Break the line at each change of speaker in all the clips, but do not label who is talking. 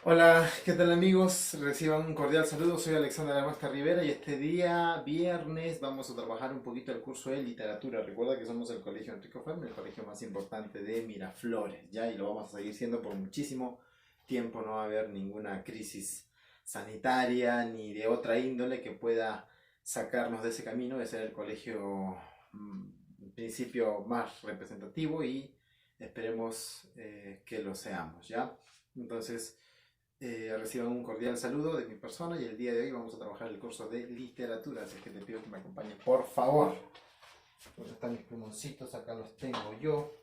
Hola, ¿qué tal amigos? Reciban un cordial saludo, soy Alexander Amasta Rivera y este día viernes vamos a trabajar un poquito el curso de literatura. Recuerda que somos el Colegio Enrico Fermi, el colegio más importante de Miraflores, ¿ya? Y lo vamos a seguir siendo por muchísimo tiempo. No va a haber ninguna crisis sanitaria ni de otra índole que pueda sacarnos de ese camino de ser el colegio en principio más representativo y esperemos que lo seamos, ¿ya? Entonces, reciban un cordial saludo de mi persona y el día de hoy vamos a trabajar el curso de literatura, así que te pido que me acompañen, por favor. ¿Dónde están mis plumoncitos? Acá los tengo yo.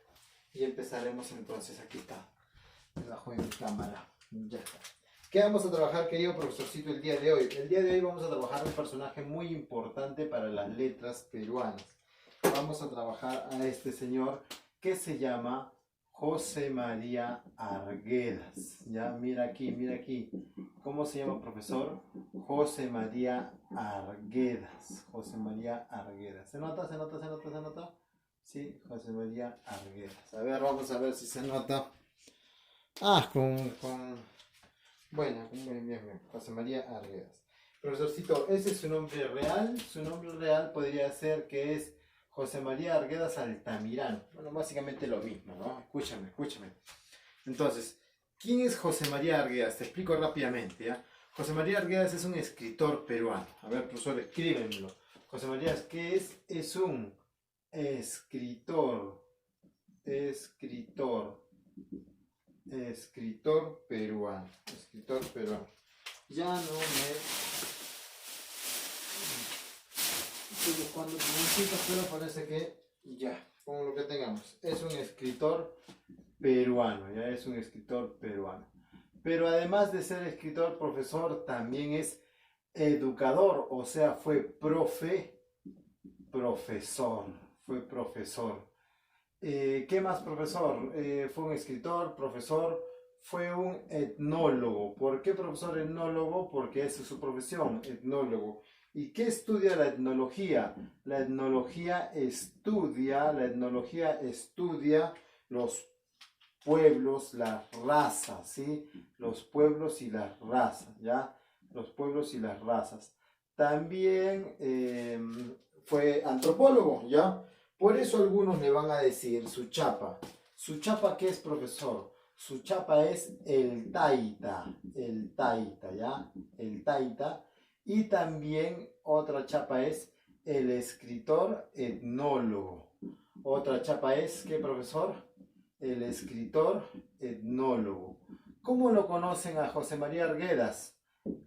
Y empezaremos entonces, aquí está, debajo de mi cámara. Ya está. ¿Qué vamos a trabajar, querido profesorcito, el día de hoy? El día de hoy vamos a trabajar un personaje muy importante para las letras peruanas. Vamos a trabajar a este señor que se llama José María Arguedas. Ya, mira aquí, mira aquí. ¿Cómo se llama, profesor? José María Arguedas. José María Arguedas. ¿Se nota? ¿Se nota? ¿Se nota? ¿Se nota? Sí, José María Arguedas. A ver, vamos a ver si se nota. Ah, Bueno, bien, bien, bien. José María Arguedas. Profesorcito, ¿ese es su nombre real? Su nombre real podría ser que es José María Arguedas Altamirano. Bueno, básicamente lo mismo, ¿no? Escúchame, escúchame. Entonces, ¿quién es José María Arguedas? Te explico rápidamente, ¿ya? José María Arguedas es un escritor peruano. A ver, profesor, escríbenmelo. José María, ¿qué es? Es un escritor, escritor, escritor peruano, escritor peruano. Ya no me estoy buscando plumoncitos, pero parece que ya, con lo que tengamos. Es un escritor peruano, ya es un escritor peruano. Pero además de ser escritor, profesor, también es educador, o sea, fue profesor, fue profesor. ¿Qué más, profesor? Fue un escritor, profesor, fue un etnólogo. ¿Por qué profesor etnólogo? Porque esa es su profesión, etnólogo. ¿Y qué estudia la etnología? La etnología estudia los pueblos, las razas, ¿sí? Los pueblos y las razas, ¿ya? Los pueblos y las razas. También fue antropólogo, ¿ya? Por eso algunos le van a decir su chapa. ¿Su chapa qué es, profesor? Su chapa es el taita, ¿ya? El taita. Y también otra chapa es el escritor etnólogo. Otra chapa es, ¿qué, profesor? El escritor etnólogo. ¿Cómo lo conocen a José María Arguedas?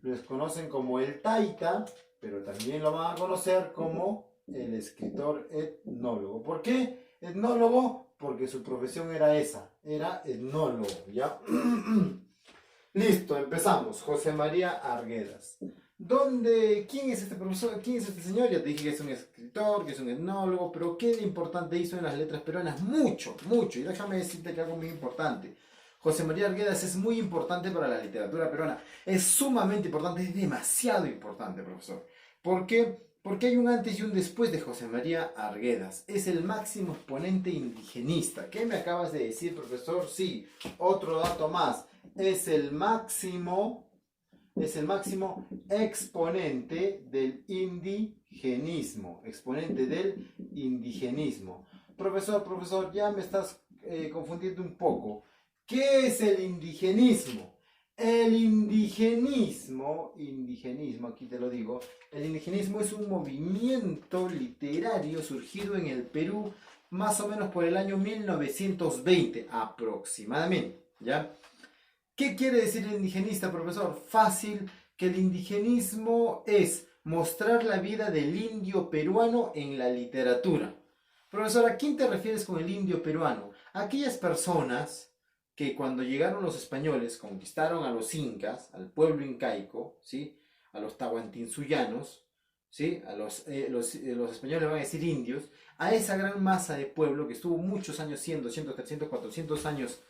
Los conocen como el taita, pero también lo van a conocer como el escritor etnólogo. ¿Por qué etnólogo? Porque su profesión era esa, era etnólogo, ¿ya? Listo, empezamos. José María Arguedas. ¿Quién es este profesor? ¿Quién es este señor? Ya te dije que es un escritor, que es un etnólogo, pero ¿qué de importante hizo en las letras peruanas? Mucho, mucho. Y déjame decirte que algo muy importante. José María Arguedas es muy importante para la literatura peruana. Es sumamente importante, es demasiado importante, profesor. ¿Por qué? Porque hay un antes y un después de José María Arguedas. Es el máximo exponente indigenista. ¿Qué me acabas de decir, profesor? Sí, otro dato más. Es el máximo exponente del indigenismo. Exponente del indigenismo. Profesor, ya me estás confundiendo un poco. ¿Qué es el indigenismo? El indigenismo, aquí te lo digo, el indigenismo es un movimiento literario surgido en el Perú más o menos por el año 1920 aproximadamente, ¿ya? ¿Qué quiere decir el indigenista, profesor? Fácil, que el indigenismo es mostrar la vida del indio peruano en la literatura. Profesor, ¿a quién te refieres con el indio peruano? Aquellas personas que cuando llegaron los españoles conquistaron a los incas, al pueblo incaico, ¿sí? A los tahuantinsuyanos, ¿sí? Los españoles van a decir indios, a esa gran masa de pueblo que estuvo muchos años, 100, 200, 300, 400 años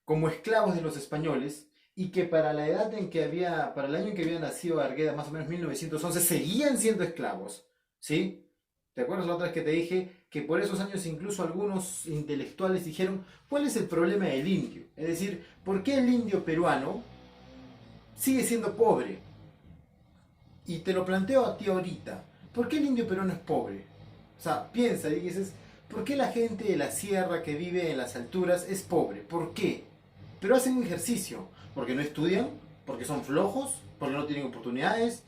como esclavos de los españoles y que para el año en que había nacido Arguedas, más o menos 1911, seguían siendo esclavos, ¿sí? ¿Te acuerdas la otra vez que te dije que por esos años incluso algunos intelectuales dijeron, ¿cuál es el problema del indio? Es decir, ¿por qué el indio peruano sigue siendo pobre. Y te lo planteo a ti ahorita. ¿Por qué el indio peruano es pobre? O sea, piensa y dices, ¿por qué la gente de la sierra que vive en las alturas es pobre? ¿Por qué? Pero hacen un ejercicio. Porque no estudian, porque son flojos, porque no tienen oportunidades,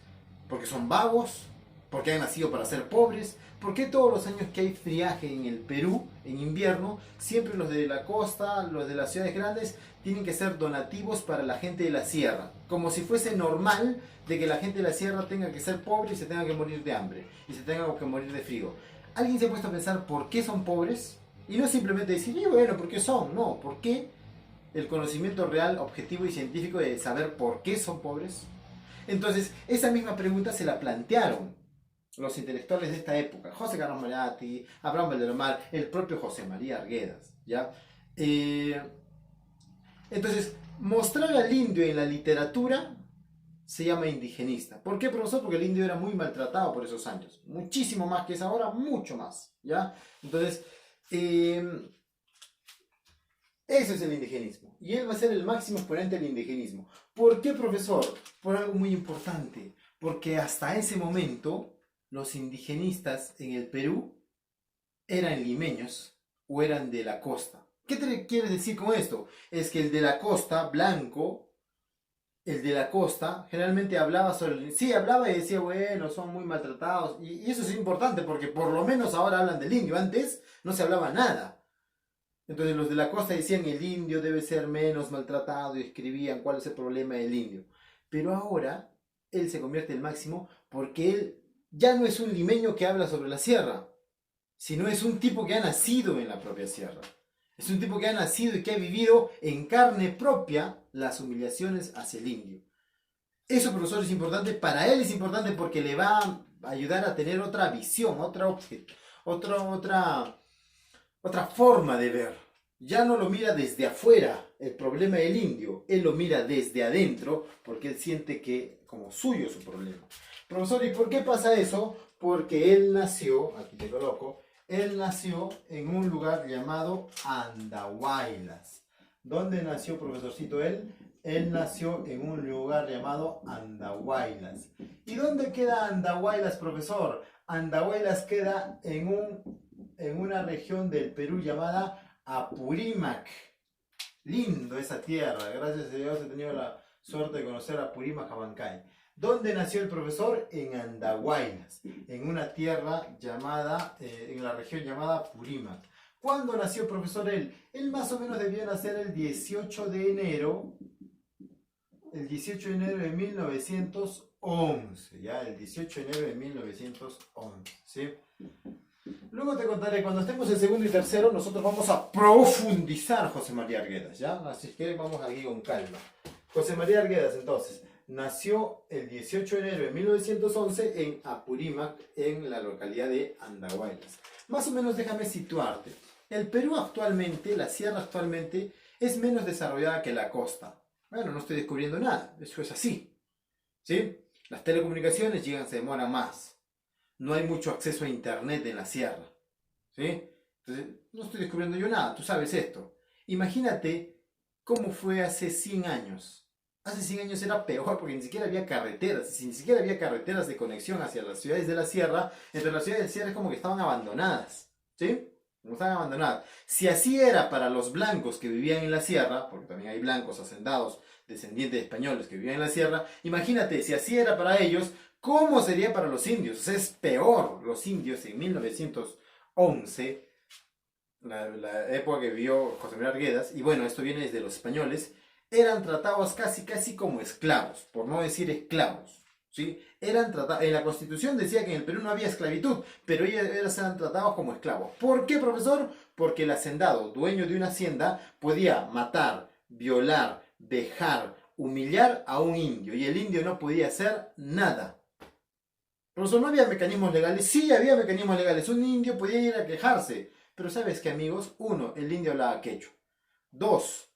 porque son vagos, porque han nacido para ser pobres. ¿Por qué todos los años que hay friaje en el Perú, en invierno, siempre los de la costa, los de las ciudades grandes, tienen que ser donativos para la gente de la sierra? Como si fuese normal de que la gente de la sierra tenga que ser pobre y se tenga que morir de hambre, y se tenga que morir de frío. ¿Alguien se ha puesto a pensar por qué son pobres? Y no simplemente decir, bueno, ¿por qué son? No, ¿por qué? El conocimiento real, objetivo y científico de saber por qué son pobres. Entonces, esa misma pregunta se la plantearon los intelectuales de esta época, José Carlos Mariátegui, Abraham Valdelomar, el propio José María Arguedas, ¿ya? Entonces, mostrar al indio en la literatura se llama indigenista. ¿Por qué, profesor? Porque el indio era muy maltratado por esos años, muchísimo más que es ahora, mucho más, ¿ya? Entonces, eso es el indigenismo. Y él va a ser el máximo exponente del indigenismo. ¿Por qué, profesor? Por algo muy importante. Porque hasta ese momento los indigenistas en el Perú eran limeños o eran de la costa. ¿Qué te quieres decir con esto? Es que el de la costa, blanco, el de la costa, generalmente hablaba sobre... Sí, hablaba y decía, bueno, son muy maltratados. Y eso es importante porque por lo menos ahora hablan del indio. Antes no se hablaba nada. Entonces los de la costa decían el indio debe ser menos maltratado y escribían cuál es el problema del indio. Pero ahora él se convierte en el máximo porque él ya no es un limeño que habla sobre la sierra, sino es un tipo que ha nacido en la propia sierra. Es un tipo que ha nacido y que ha vivido en carne propia las humillaciones hacia el indio. Eso, profesor, es importante. Para él es importante porque le va a ayudar a tener otra visión, otra forma de ver. Ya no lo mira desde afuera el problema del indio, él lo mira desde adentro porque él siente que como suyo su problema. Profesor, ¿y por qué pasa eso? Porque él nació, aquí te coloco, él nació en un lugar llamado Andahuaylas. ¿Dónde nació, profesorcito, él? Él nació en un lugar llamado Andahuaylas. ¿Y dónde queda Andahuaylas, profesor? Andahuaylas queda en una región del Perú llamada Apurímac. Lindo esa tierra, gracias a Dios he tenido la suerte de conocer a Apurímac, Abancay. ¿Dónde nació el profesor? En Andahuaylas, en una tierra llamada, en la región llamada Apurímac. ¿Cuándo nació, profesor, él? Él más o menos debía nacer el 18 de enero, de 1911, ¿ya? El 18 de enero de 1911, ¿sí? Luego te contaré, cuando estemos en segundo y tercero, nosotros vamos a profundizar José María Arguedas, ¿ya? Así que vamos aquí con calma. José María Arguedas, entonces, nació el 18 de enero de 1911 en Apurímac, en la localidad de Andahuaylas. Más o menos déjame situarte. El Perú actualmente, la sierra actualmente, es menos desarrollada que la costa. Bueno, no estoy descubriendo nada, eso es así, ¿sí? Las telecomunicaciones llegan, se demoran más. No hay mucho acceso a internet en la sierra, ¿sí? Entonces, no estoy descubriendo yo nada, tú sabes esto. Imagínate cómo fue hace 100 años. Hace 100 años era peor porque ni siquiera había carreteras. Si ni siquiera había carreteras de conexión hacia las ciudades de la sierra, entre las ciudades de la sierra es como que estaban abandonadas, ¿sí? Como estaban abandonadas. Si así era para los blancos que vivían en la sierra, porque también hay blancos hacendados, descendientes de españoles que vivían en la sierra, imagínate, si así era para ellos, ¿cómo sería para los indios? O sea, es peor. Los indios en 1911, la época que vivió José María Arguedas, y bueno, esto viene desde los españoles, eran tratados casi como esclavos, por no decir esclavos, ¿sí? Eran tratados, en la Constitución decía que en el Perú no había esclavitud, pero ellos eran tratados como esclavos. ¿Por qué, profesor? Porque el hacendado, dueño de una hacienda, podía matar, violar, vejar, humillar a un indio, y el indio no podía hacer nada. Profesor, ¿no había mecanismos legales? Sí, había mecanismos legales. Un indio podía ir a quejarse. Pero ¿sabes qué, amigos? Uno, el indio hablaba quechua. Dos,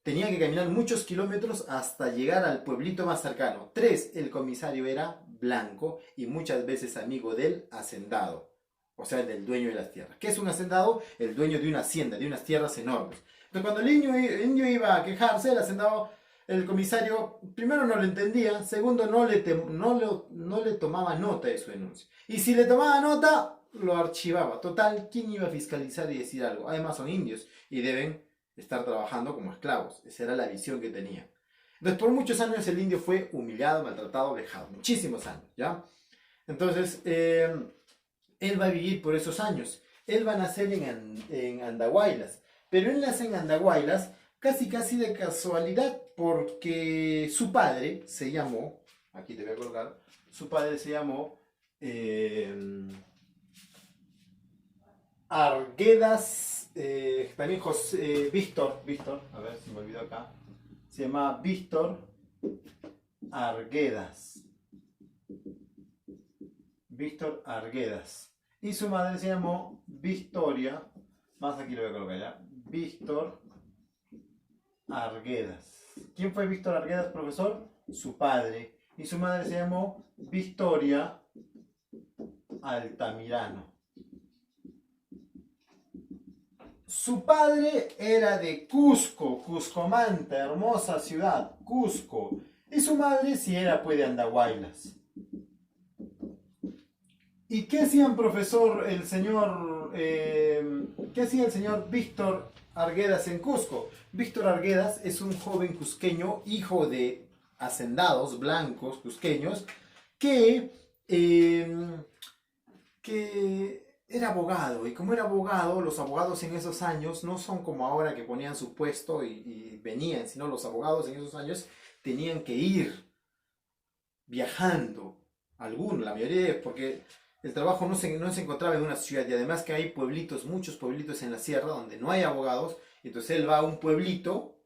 tenía que caminar muchos kilómetros hasta llegar al pueblito más cercano. Tres, el comisario era blanco y muchas veces amigo del hacendado. O sea, del dueño de las tierras. ¿Qué es un hacendado? El dueño de una hacienda, de unas tierras enormes. Entonces, cuando el indio iba a quejarse, el hacendado el comisario, primero no lo entendía, segundo no le tomaba nota de su denuncia. Y si le tomaba nota, lo archivaba. Total, ¿quién iba a fiscalizar y decir algo? Además son indios y deben estar trabajando como esclavos. Esa era la visión que tenía. Entonces, por muchos años el indio fue humillado, maltratado, vejado. Muchísimos años, ¿ya? Entonces, él va a vivir por esos años. Él va a nacer en Andahuaylas. Pero él nace en Andahuaylas casi de casualidad, porque su padre se llamó, aquí te voy a colocar, su padre se llamó Arguedas, también Víctor, a ver si me olvido acá, se llama Víctor Arguedas. Víctor Arguedas. Y su madre se llamó Victoria, más aquí lo voy a colocar ya, Víctor Arguedas. ¿Quién fue Víctor Arguedas, profesor? Su padre. Y su madre se llamó Victoria Altamirano. Su padre era de Cusco, Cuscomanta, hermosa ciudad, Cusco. Y su madre sí era pues de Andahuaylas. ¿Y qué hacían, profesor, qué hacía el señor Víctor Arguedas en Cusco? Víctor Arguedas es un joven cusqueño, hijo de hacendados blancos cusqueños, que era abogado. Y como era abogado, los abogados en esos años no son como ahora que ponían su puesto y venían, sino los abogados en esos años tenían que ir viajando. Algunos, la mayoría, porque el trabajo no se encontraba en una ciudad, y además que hay pueblitos, muchos pueblitos en la sierra donde no hay abogados. Entonces él va a un pueblito,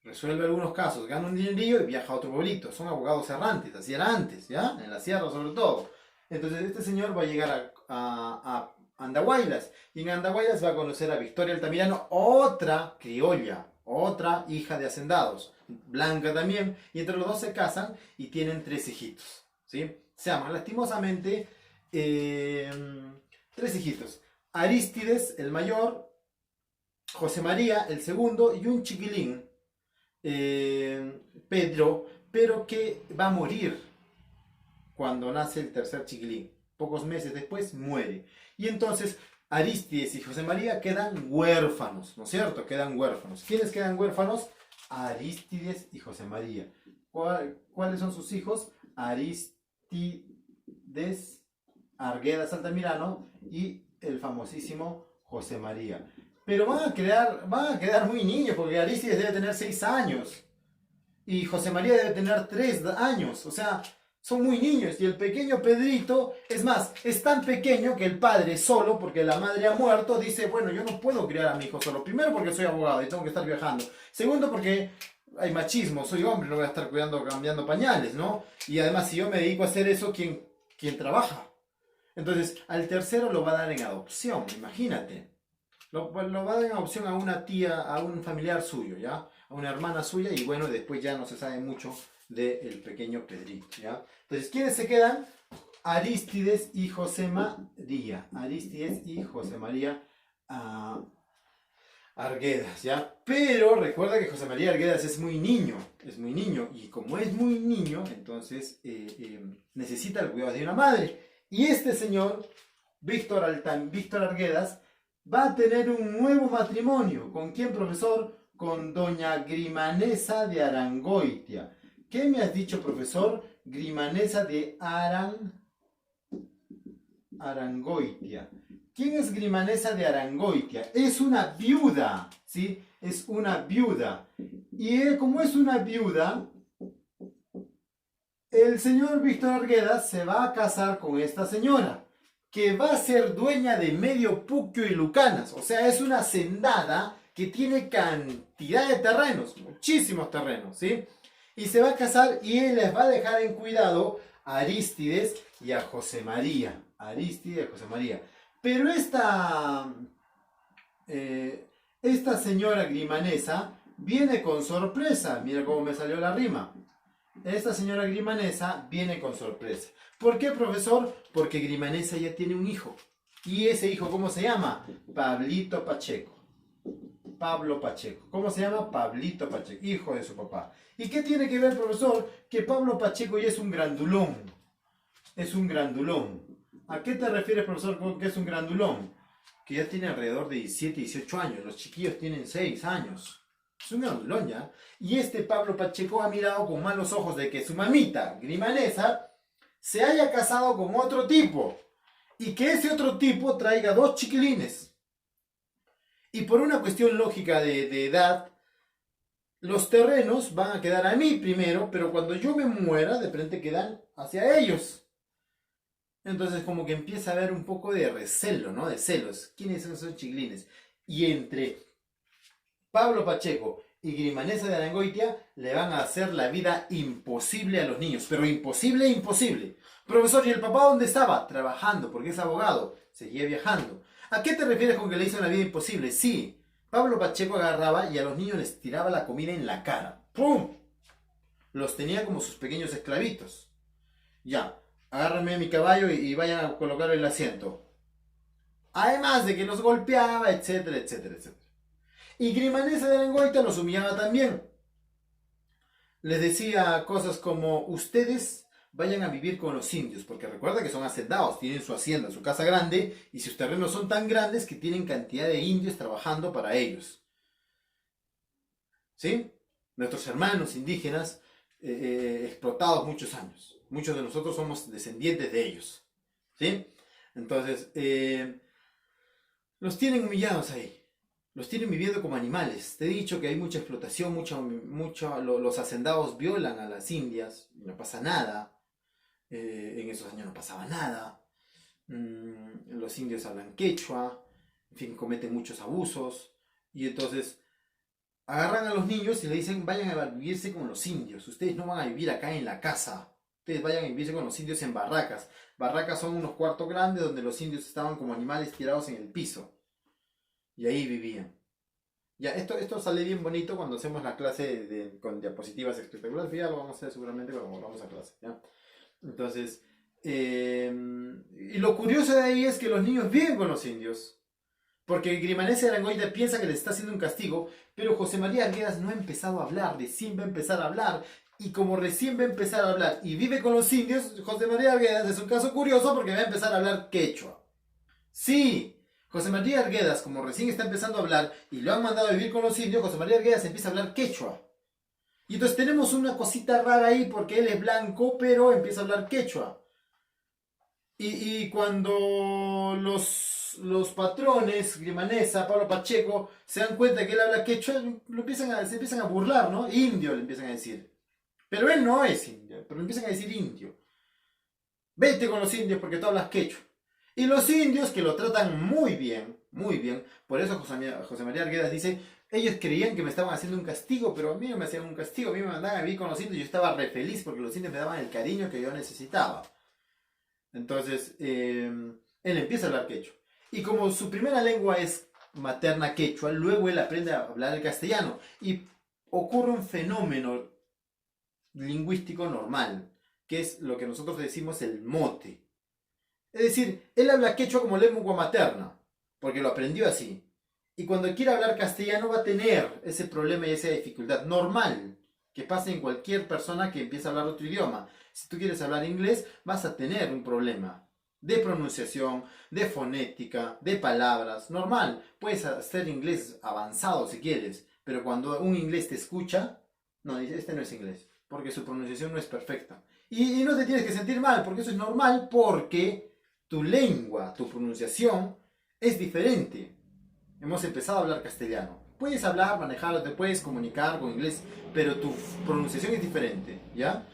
resuelve algunos casos, gana un dinerillo y viaja a otro pueblito. Son abogados errantes, así era antes, ¿ya? En la sierra sobre todo. Entonces este señor va a llegar a Andahuaylas, y en Andahuaylas va a conocer a Victoria Altamirano, otra criolla, otra hija de hacendados, blanca también, y entre los dos se casan y tienen 3 hijitos, ¿sí? Se aman lastimosamente. 3 hijitos: Arístides, el mayor, José María, el segundo, y un chiquilín, Pedro, pero que va a morir cuando nace el tercer chiquilín. Pocos meses después muere. Y entonces Arístides y José María quedan huérfanos, ¿no es cierto? Quedan huérfanos. ¿Quiénes quedan huérfanos? Arístides y José María. ¿Cuáles son sus hijos? Arístides Arguedas Altamirano y el famosísimo José María. Pero van a quedar muy niños, porque Arístides debe tener 6 años y José María debe tener 3 años. O sea, son muy niños. Y el pequeño Pedrito, es más, es tan pequeño que el padre solo, porque la madre ha muerto, dice: bueno, yo no puedo criar a mi hijo solo. Primero, porque soy abogado y tengo que estar viajando. Segundo, porque hay machismo, soy hombre, no voy a estar cambiando pañales, ¿no? Y además, si yo me dedico a hacer eso, ¿quién trabaja? Entonces, al tercero lo va a dar en adopción, imagínate. Lo va a dar en adopción a una tía, a un familiar suyo, ¿ya? A una hermana suya, y bueno, después ya no se sabe mucho del pequeño Pedrito, ¿ya? Entonces, ¿quiénes se quedan? Arístides y José María. Arístides y José María Arguedas, ¿ya? Pero recuerda que José María Arguedas es muy niño, y como es muy niño, entonces necesita el cuidado de una madre. Y este señor, Víctor Arguedas, va a tener un nuevo matrimonio. ¿Con quién, profesor? Con doña Grimanesa de Arangoitia. ¿Qué me has dicho, profesor? Grimanesa de Arangoitia. ¿Quién es Grimanesa de Arangoitia? Es una viuda, ¿sí? Es una viuda. Y como es una viuda, el señor Víctor Arguedas se va a casar con esta señora, que va a ser dueña de medio Puquio y Lucanas. O sea, es una hacendada que tiene cantidad de terrenos, muchísimos terrenos, ¿sí? Y se va a casar, y él les va a dejar en cuidado a Arístides y a José María. Arístides y a José María. Pero esta señora Grimanesa viene con sorpresa. Mira cómo me salió la rima. Esta señora Grimanesa viene con sorpresa. ¿Por qué, profesor? Porque Grimanesa ya tiene un hijo. ¿Y ese hijo cómo se llama? Pablito Pacheco. Pablo Pacheco. ¿Cómo se llama? Pablito Pacheco, hijo de su papá. ¿Y qué tiene que ver, profesor? Que Pablo Pacheco ya es un grandulón. Es un grandulón. ¿A qué te refieres, profesor, con que es un grandulón? Que ya tiene alrededor de 17, 18 años. Los chiquillos tienen 6 años. Es un grandulón ya. Y este Pablo Pacheco ha mirado con malos ojos de que su mamita, Grimanesa, se haya casado con otro tipo. Y que ese otro tipo traiga 2 chiquilines. Y por una cuestión lógica de edad, los terrenos van a quedar a mí primero, pero cuando yo me muera, de frente quedan hacia ellos. Entonces como que empieza a haber un poco de recelo, ¿no? De celos. ¿Quiénes son esos chiquilines? Y entre Pablo Pacheco y Grimanesa de Arangoitia le van a hacer la vida imposible a los niños. Pero imposible, imposible. Profesor, ¿y el papá dónde estaba? Trabajando, porque es abogado. Seguía viajando. ¿A qué te refieres con que le hizo la vida imposible? Sí, Pablo Pacheco agarraba y a los niños les tiraba la comida en la cara. ¡Pum! Los tenía como sus pequeños esclavitos. Ya, agárrenme mi caballo y vayan a colocar el asiento. Además de que los golpeaba, etcétera, etcétera, etcétera. Y Grimanesa de Arangoitia los humillaba también. Les decía cosas como, ustedes vayan a vivir con los indios, porque recuerda que son hacendados, tienen su hacienda, su casa grande, y sus terrenos son tan grandes que tienen cantidad de indios trabajando para ellos. ¿Sí? Nuestros hermanos indígenas explotados muchos años. Muchos de nosotros somos descendientes de ellos. ¿Sí? Entonces, los tienen humillados ahí. Los tienen viviendo como animales. Te he dicho que hay mucha explotación, los hacendados violan a las indias y no pasa nada. En esos años no pasaba nada. Los indios hablan quechua, en fin, cometen muchos abusos. Y entonces agarran a los niños y le dicen, vayan a vivirse con los indios. Ustedes no van a vivir acá en la casa. Ustedes vayan a vivirse con los indios en barracas. Barracas son unos cuartos grandes donde los indios estaban como animales tirados en el piso. Y ahí vivían. Ya, esto sale bien bonito cuando hacemos la clase con diapositivas espectaculares. Ya lo vamos a hacer seguramente cuando volvamos a clase. ¿Ya? Entonces, y lo curioso de ahí es que los niños viven con los indios. Porque Grimanesa de Arangoitia piensa que les está haciendo un castigo, pero José María Arguedas no ha empezado a hablar, recién va a empezar a hablar. Y como recién va a empezar a hablar y vive con los indios, José María Arguedas es un caso curioso porque va a empezar a hablar quechua. Sí, José María Arguedas, como recién está empezando a hablar y lo han mandado a vivir con los indios, José María Arguedas empieza a hablar quechua. Y entonces tenemos una cosita rara ahí porque él es blanco, pero empieza a hablar quechua. Y cuando los patrones, Grimanesa, Pablo Pacheco, se dan cuenta que él habla quechua, se empiezan a burlar, ¿no? Indio le empiezan a decir. Pero él no es indio, pero le empiezan a decir indio. Vete con los indios porque tú hablas quechua. Y los indios, que lo tratan muy bien, por eso José María Arguedas dice, ellos creían que me estaban haciendo un castigo, pero a mí no me hacían un castigo, a mí me mandaban a vivir con los indios y yo estaba re feliz porque los indios me daban el cariño que yo necesitaba. Entonces, él empieza a hablar quechua. Y como su primera lengua es materna quechua, luego él aprende a hablar el castellano. Y ocurre un fenómeno lingüístico normal, que es lo que nosotros decimos el mote. Es decir, él habla quechua como lengua materna, porque lo aprendió así. Y cuando quiera hablar castellano va a tener ese problema y esa dificultad normal que pasa en cualquier persona que empieza a hablar otro idioma. Si tú quieres hablar inglés, vas a tener un problema de pronunciación, de fonética, de palabras. Normal, puedes hacer inglés avanzado si quieres, pero cuando un inglés te escucha, no, dice, este no es inglés, porque su pronunciación no es perfecta. Y no te tienes que sentir mal, porque eso es normal, porque tu lengua, tu pronunciación es diferente. Hemos empezado a hablar castellano. Puedes hablar, manejarlo, te puedes comunicar con inglés, pero tu pronunciación es diferente, ¿ya?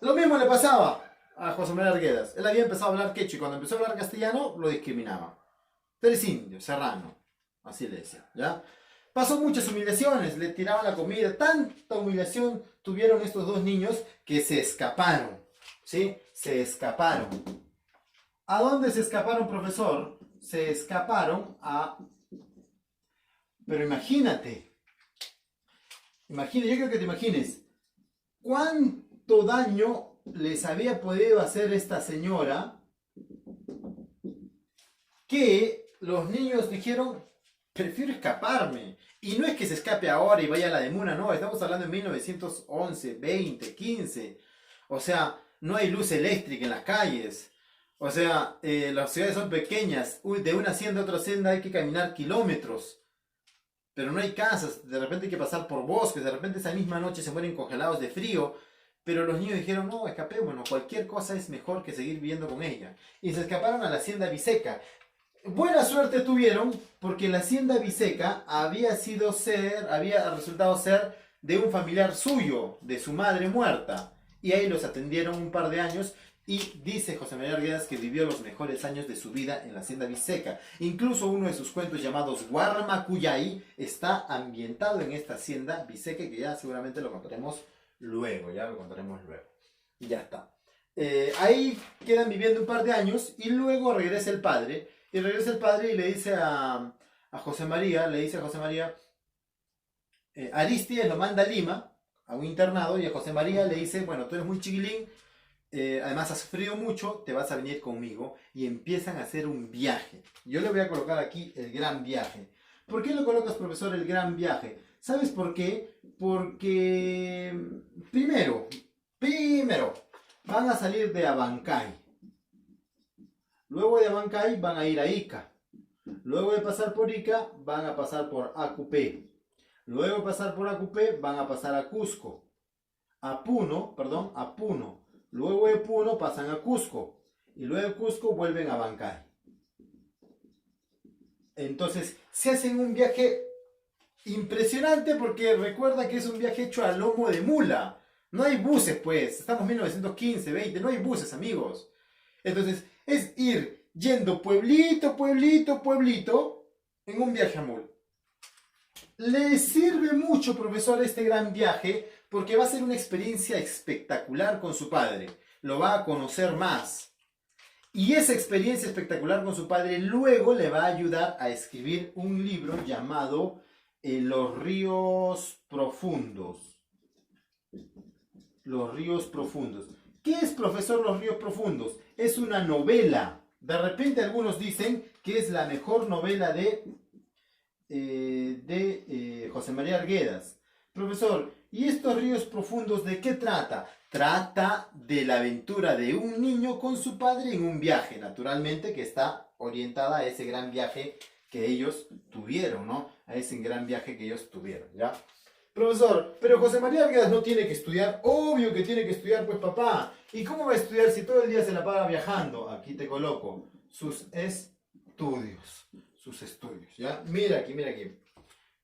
Lo mismo le pasaba a José María Arguedas. Él había empezado a hablar quechua y cuando empezó a hablar castellano lo discriminaba. Tú eres indio, serrano. Así le decía, ¿ya? Pasó muchas humillaciones, le tiraban la comida. Tanta humillación tuvieron estos dos niños que se escaparon, ¿sí? Se escaparon. ¿A dónde se escaparon, profesor? Se escaparon a... Pero imagínate, yo quiero que te imagines, ¿cuánto daño les había podido hacer esta señora que los niños dijeron, prefiero escaparme. Y no es que se escape ahora y vaya a la de Muna, no, estamos hablando de 1911, 20, 15. O sea, no hay luz eléctrica en las calles. O sea, las ciudades son pequeñas. Uy, de una hacienda a otra hacienda hay que caminar kilómetros. Pero no hay casas, de repente hay que pasar por bosques, de repente esa misma noche se mueren congelados de frío. Pero los niños dijeron, no, escapémonos, cualquier cosa es mejor que seguir viviendo con ella. Y se escaparon a la hacienda Biseca. Buena suerte tuvieron porque la hacienda Biseca había resultado ser de un familiar suyo, de su madre muerta. Y ahí los atendieron un par de años y dice José María Arguedas que vivió los mejores años de su vida en la hacienda Biseca. Incluso uno de sus cuentos llamados Guarmacuyay está ambientado en esta hacienda Biseca, que ya seguramente lo contaremos luego, Y ya está. Ahí quedan viviendo un par de años y luego regresa el padre. Y regresa el padre y le dice a José María, Aristides lo manda a Lima, a un internado, y a José María le dice, bueno, tú eres muy chiquilín, además has sufrido mucho, te vas a venir conmigo, y empiezan a hacer un viaje. Yo le voy a colocar aquí el gran viaje. ¿Por qué lo colocas, profesor, el gran viaje? ¿Sabes por qué? Porque, primero, van a salir de Abancay. Luego de Abancay van a ir a Ica. Luego de pasar por Ica van a pasar por Acupé. Luego de pasar por Acupé van a pasar a Cusco. A Puno. Luego de Puno pasan a Cusco. Y luego de Cusco vuelven a Abancay. Entonces se hacen un viaje impresionante porque recuerda que es un viaje hecho a lomo de mula. No hay buses, pues. Estamos en 1915, 20. No hay buses, amigos. Entonces es ir yendo pueblito en un viaje a mula. Le sirve mucho, profesor, este gran viaje porque va a ser una experiencia espectacular con su padre. Lo va a conocer más. Y esa experiencia espectacular con su padre luego le va a ayudar a escribir un libro llamado Los ríos profundos. Los ríos profundos. ¿Qué es, profesor, Los ríos profundos? Es una novela. De repente algunos dicen que es la mejor novela de José María Arguedas. Profesor, ¿y estos ríos profundos de qué trata? Trata de la aventura de un niño con su padre en un viaje, naturalmente que está orientada a ese gran viaje que ellos tuvieron, ¿no? A ese gran viaje que ellos tuvieron, ¿ya? Profesor, pero José María Arguedas no tiene que estudiar. Obvio que tiene que estudiar, pues papá. ¿Y cómo va a estudiar si todo el día se la paga viajando? Aquí te coloco sus estudios. ¿Ya? Mira aquí.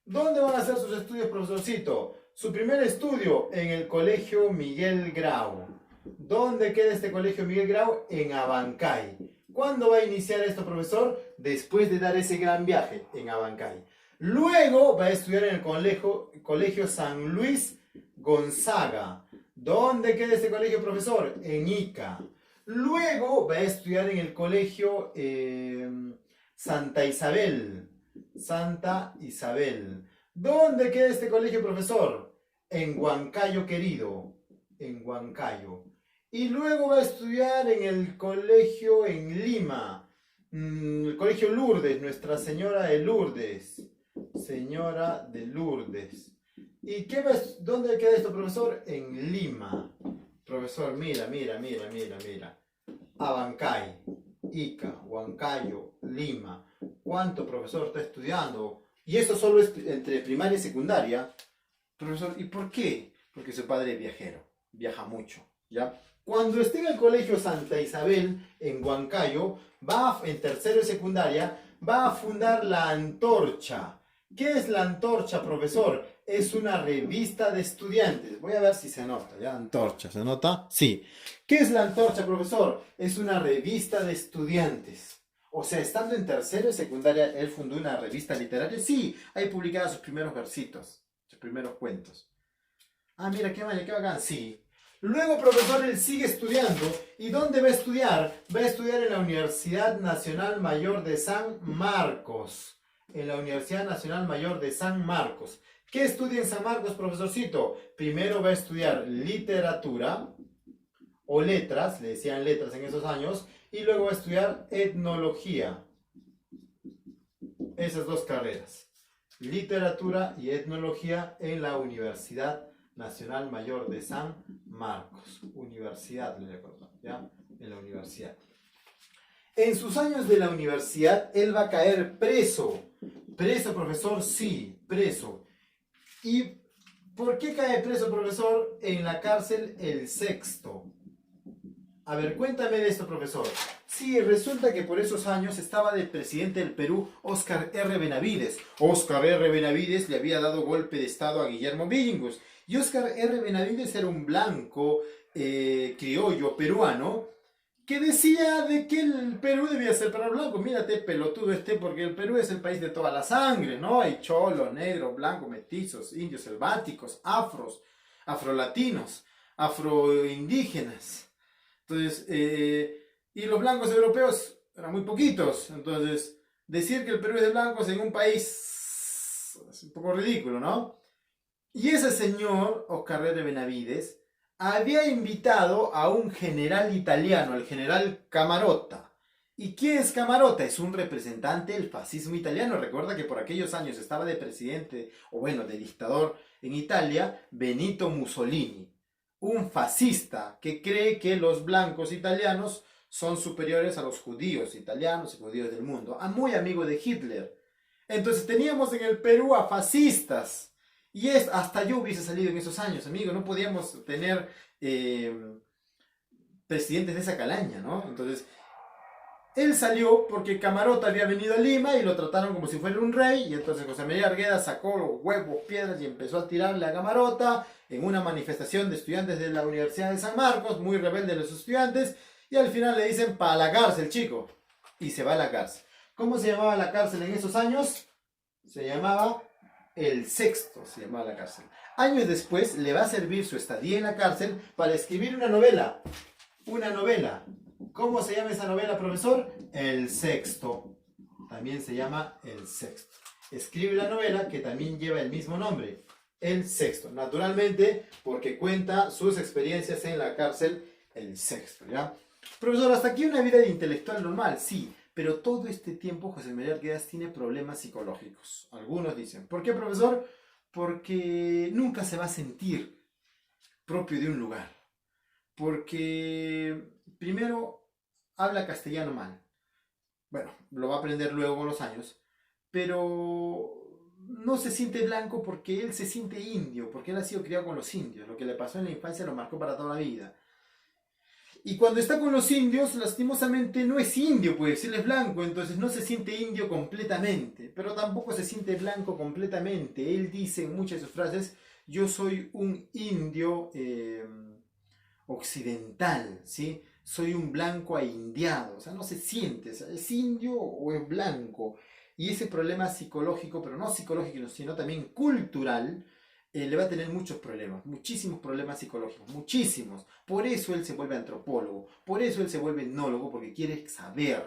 ¿Dónde van a hacer sus estudios, profesorcito? Su primer estudio en el Colegio Miguel Grau. ¿Dónde queda este Colegio Miguel Grau? En Abancay. ¿Cuándo va a iniciar esto, profesor? Después de dar ese gran viaje en Abancay. Luego va a estudiar en el colegio San Luis Gonzaga. ¿Dónde queda este colegio, profesor? En Ica. Luego va a estudiar en el colegio Santa Isabel. ¿Dónde queda este colegio, profesor? En Huancayo, querido. En Huancayo. Y luego va a estudiar en el colegio en Lima. El colegio Lourdes, Nuestra Señora de Lourdes. ¿Y dónde queda esto, profesor? En Lima. Profesor, mira. Abancay, Ica, Huancayo, Lima. ¿Cuánto, profesor, está estudiando? Y eso solo es entre primaria y secundaria. Profesor, ¿y por qué? Porque su padre es viajero, viaja mucho, ¿ya? Cuando esté en el colegio Santa Isabel, en Huancayo, en tercero y secundaria, va a fundar La Antorcha. ¿Qué es La Antorcha, profesor? Es una revista de estudiantes. Voy a ver si se nota, ¿ya? Antorcha, ¿se nota? Sí. ¿Qué es La Antorcha, profesor? Es una revista de estudiantes. O sea, estando en tercero y secundaria, él fundó una revista literaria. Sí, ahí publicaba sus primeros versitos, sus primeros cuentos. Ah, mira, qué bacán. Sí. Luego, profesor, él sigue estudiando. ¿Y dónde va a estudiar? Va a estudiar en la Universidad Nacional Mayor de San Marcos. En la Universidad Nacional Mayor de San Marcos. ¿Qué estudia en San Marcos, profesorcito? Primero va a estudiar literatura o letras, le decían letras en esos años, y luego va a estudiar etnología. esas dos carreras, literatura y etnología en la Universidad Nacional Mayor de San Marcos. Universidad, le recuerdo, ¿ya? En la universidad. En sus años de la universidad, él va a caer preso. ¿Preso, profesor? Sí, preso. ¿Y por qué cae preso, profesor, en la cárcel El Sexto? A ver, cuéntame de esto, profesor. Sí, resulta que por esos años estaba de presidente del Perú Óscar R. Benavides. Óscar R. Benavides le había dado golpe de estado a Guillermo Billingus. Y Óscar R. Benavides era un blanco criollo peruano que decía de que el Perú debía ser para los blancos. Mírate, pelotudo porque el Perú es el país de toda la sangre, ¿no? Hay cholos, negros, blancos, mestizos, indios selváticos, afros, afrolatinos, afroindígenas. Entonces, y los blancos europeos eran muy poquitos. Entonces, decir que el Perú es de blancos en un país es un poco ridículo, ¿no? Y ese señor, Óscar R. Benavides, había invitado a un general italiano, el general Camarota. ¿Y quién es Camarota? Es un representante del fascismo italiano. Recuerda que por aquellos años estaba de presidente, o bueno, de dictador en Italia, Benito Mussolini. Un fascista que cree que los blancos italianos son superiores a los judíos italianos y judíos del mundo. Muy amigo de Hitler. Entonces teníamos en el Perú a fascistas. Y hasta yo hubiese salido en esos años, amigo. No podíamos tener presidentes de esa calaña, ¿no? Entonces, él salió porque Camarota había venido a Lima y lo trataron como si fuera un rey. Y entonces José María Arguedas sacó los huevos, piedras y empezó a tirarle a Camarota en una manifestación de estudiantes de la Universidad de San Marcos, muy rebeldes los estudiantes. Y al final le dicen, para la cárcel, chico. Y se va a la cárcel. ¿Cómo se llamaba la cárcel en esos años? Se llamaba El Sexto, se llamaba la cárcel. Años después le va a servir su estadía en la cárcel para escribir una novela. Una novela. ¿Cómo se llama esa novela, profesor? El Sexto. También se llama El Sexto. Escribe la novela que también lleva el mismo nombre. El Sexto. Naturalmente, porque cuenta sus experiencias en la cárcel. El Sexto, ¿ya? Profesor, hasta aquí una vida de intelectual normal, sí. Pero todo este tiempo José María Arguedas tiene problemas psicológicos. Algunos dicen. ¿Por qué, profesor? Porque nunca se va a sentir propio de un lugar. Porque primero habla castellano mal. Bueno, lo va a aprender luego con los años. Pero no se siente blanco porque él se siente indio. Porque él ha sido criado con los indios. Lo que le pasó en la infancia lo marcó para toda la vida. Y cuando está con los indios, lastimosamente no es indio, pues él es blanco, entonces no se siente indio completamente, pero tampoco se siente blanco completamente. Él dice en muchas de sus frases, yo soy un indio occidental, ¿sí? Soy un blanco aindiado, o sea, no se siente, o sea, ¿es indio o es blanco? Y ese problema psicológico, pero no psicológico, sino también cultural, le va a tener muchos problemas, muchísimos problemas psicológicos, muchísimos. Por eso él se vuelve antropólogo, por eso él se vuelve etnólogo, porque quiere saber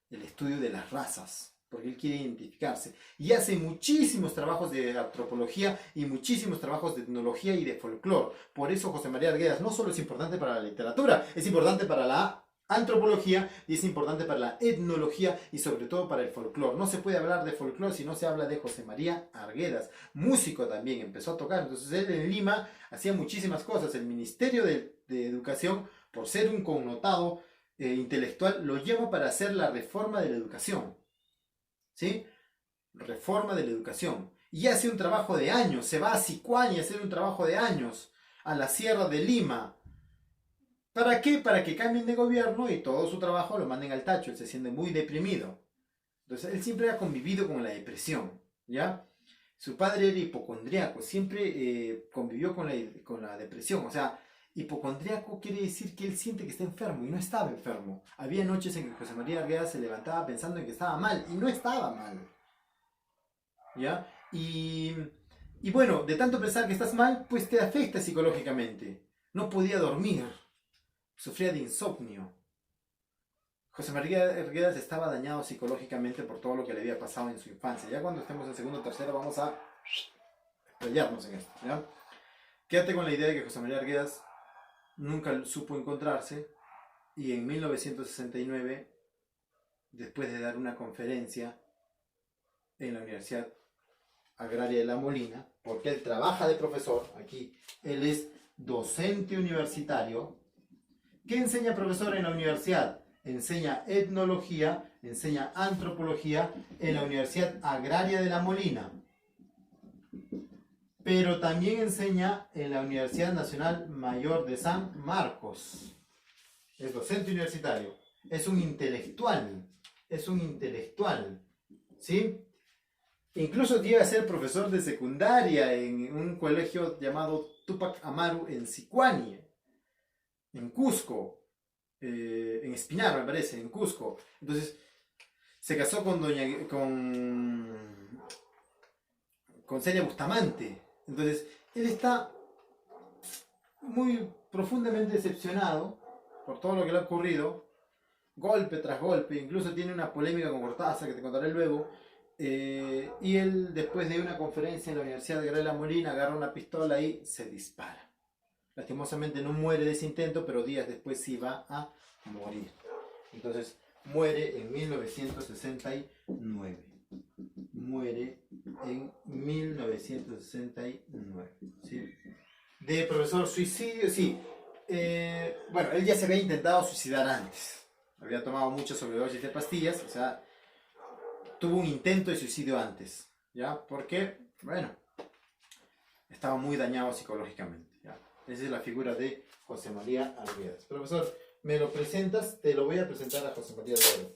el estudio de las razas, porque él quiere identificarse. Y hace muchísimos trabajos de antropología y muchísimos trabajos de etnología y de folclore. Por eso José María Arguedas no solo es importante para la literatura, es importante para la antropología y es importante para la etnología y sobre todo para el folclore. No se puede hablar de folclore si no se habla de José María Arguedas. Músico también, empezó a tocar. Entonces él en Lima hacía muchísimas cosas. El Ministerio de Educación, por ser un connotado intelectual, lo lleva para hacer la reforma de la educación. ¿Sí? Reforma de la educación. Y hace un trabajo de años. Se va a Sicuani a hacer un trabajo de años. A la Sierra de Lima. ¿Para qué? Para que cambien de gobierno y todo su trabajo lo manden al tacho. Él se siente muy deprimido. Entonces, él siempre ha convivido con la depresión, ¿ya? Su padre era hipocondriaco, siempre convivió con la depresión. O sea, hipocondriaco quiere decir que él siente que está enfermo y no estaba enfermo. Había noches en que José María Arguedas se levantaba pensando en que estaba mal y no estaba mal, ¿ya? Y bueno, de tanto pensar que estás mal, pues te afecta psicológicamente. No podía dormir. Sufría de insomnio. José María Arguedas estaba dañado psicológicamente por todo lo que le había pasado en su infancia. Ya cuando estemos en segundo o tercero vamos a explayarnos en esto, ¿ya? Quédate con la idea de que José María Arguedas nunca supo encontrarse y en 1969, después de dar una conferencia en la Universidad Agraria de La Molina, porque él trabaja de profesor, aquí él es docente universitario. ¿Qué enseña profesor en la universidad? Enseña etnología, enseña antropología en la Universidad Agraria de La Molina, pero también enseña en la Universidad Nacional Mayor de San Marcos. Es docente universitario, es un intelectual, ¿sí? Incluso llega a ser profesor de secundaria en un colegio llamado Tupac Amaru en Sicuani, en Cusco, en Espinar me parece, en Cusco. Entonces se casó con Celia Bustamante. Entonces él está muy profundamente decepcionado por todo lo que le ha ocurrido, golpe tras golpe. Incluso tiene una polémica con Cortázar que te contaré luego. Y él, después de una conferencia en la Universidad de La Molina, agarra una pistola y se dispara. Lastimosamente no muere de ese intento, pero días después sí va a morir. Entonces muere en 1969. Muere en 1969. ¿Sí? De profesor suicidio, sí. Bueno, él ya se había intentado suicidar antes. Había tomado muchas sobredosis de pastillas, o sea, tuvo un intento de suicidio antes, ¿ya? Porque, bueno, estaba muy dañado psicológicamente, ¿ya? Esa es la figura de José María Arguedas. Profesor, ¿me lo presentas? Te lo voy a presentar a José María Arguedas.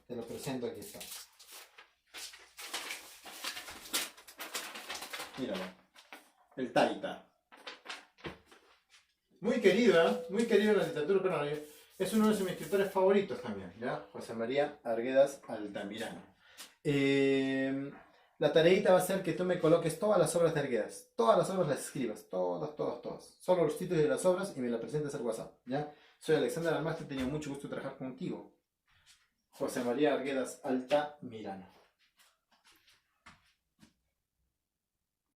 Te lo presento, aquí está. Míralo, el Taita. Muy querido, ¿eh? Muy querido en la literatura peruana. Es uno de mis escritores favoritos también, ¿ya? José María Arguedas Altamirano. La tareita va a ser que tú me coloques todas las obras de Arguedas. Todas las obras las escribas. Todas. Solo los títulos de las obras y me las presentas al WhatsApp, ¿ya? Soy Alexander Almastre, he tenido mucho gusto de trabajar contigo. José María Arguedas Altamirano.